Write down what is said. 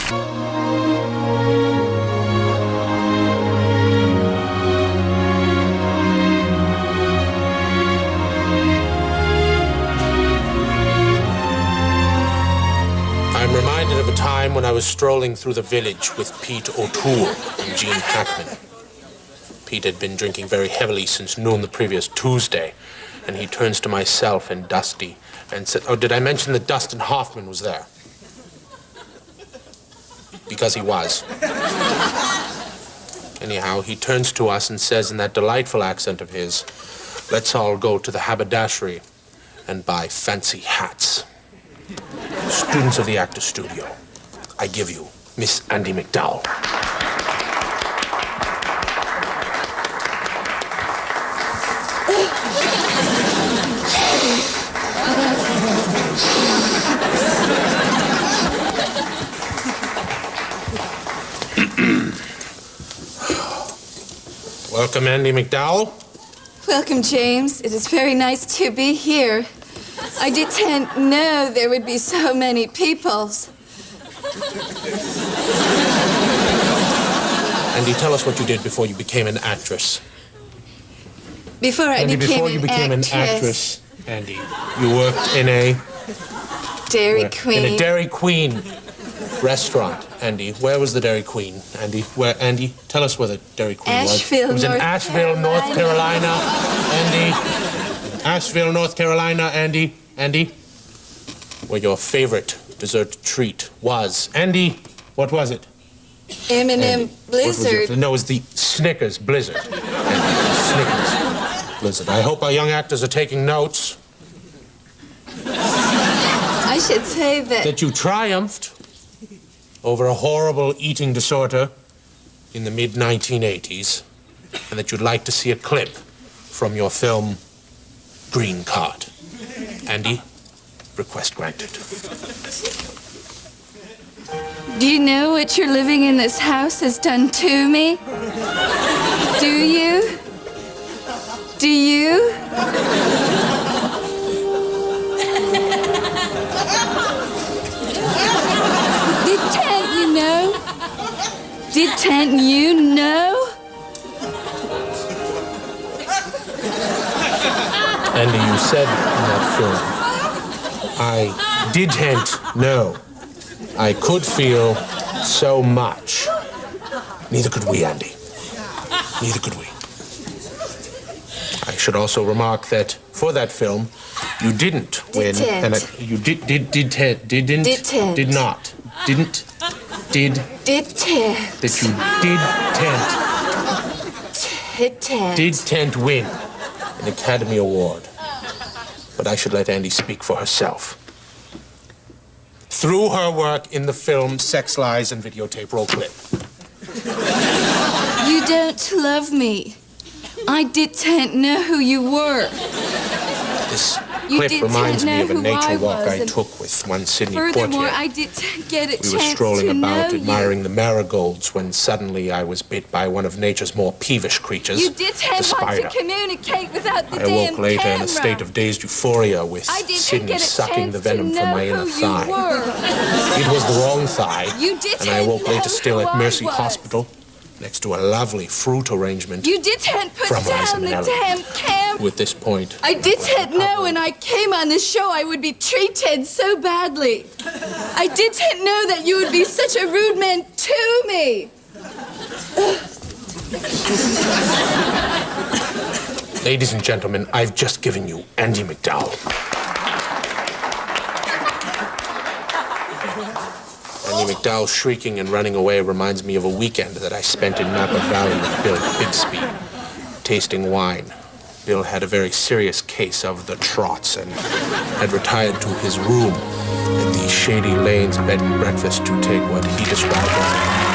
I'm reminded of a time when I was strolling through the village with Pete O'Toole and Gene Hackman. Pete had been drinking very heavily since noon the previous Tuesday, and he turns to myself and Dusty and said, "Oh, did I mention that Dustin Hoffman was there?" Because he was. Anyhow, he turns to us and says in that delightful accent of his, "Let's all go to the haberdashery and buy fancy hats." Students of the Actors Studio, I give you Miss Andie MacDowell. Welcome, Andie MacDowell. Welcome, James. It is very nice to be here. I didn't know there would be so many peoples. Andie, tell us what you did before you became an actress. Before you became an actress, Andie, you worked in a Dairy Queen. In a Dairy Queen restaurant. Andie, where was the Dairy Queen? Andie, where? Andie, tell us where the Dairy Queen was. Asheville, It was in Asheville, North Carolina. Andie, Asheville, North Carolina. Andie, Andie, where your favorite dessert treat was. Andie, what was it? M&M Blizzard. No, it was the Snickers Blizzard. Snickers Blizzard. I hope our young actors are taking notes. I should say that you triumphed over a horrible eating disorder in the mid-1980s, and that you'd like to see a clip from your film Green Card. Andie, request granted. Do you know what your living in this house has done to me? Do you? Do you? Didn't you know? Didn't you know? Andie, you said in that film, I didn't know. I could feel so much. Neither could we, Andie. Neither could we. I should also remark that for that film, you didn't win. And you didn't. That you didn't win an Academy Award. But I should let Andie speak for herself. Through her work in the film Sex, Lies, and Videotape Roll Clip. You don't love me. I didn't know who you were. This clip reminds me of a nature walk I took with one Sidney Poitier. Furthermore, I didn't get a chance to know you. We were strolling about admiring the marigolds when suddenly I was bit by one of nature's more peevish creatures, you didn't the spider. want to communicate without the I awoke later camera. in a state of dazed euphoria with Sidney sucking the venom from my inner thigh. It was the wrong thigh, and I awoke later still at Mercy Hospital, next to a lovely fruit arrangement. You didn't put from down the damn camera. With this point, I didn't know when I came on the show I would be treated so badly. I didn't know that you would be such a rude man to me. Ladies and gentlemen, I've just given you Andie MacDowell. Andie MacDowell shrieking and running away reminds me of a weekend that I spent in Napa Valley with Bill Bixby, tasting wine. Bill had a very serious case of the trots and had retired to his room in the shady lanes bed and breakfast to take what he described as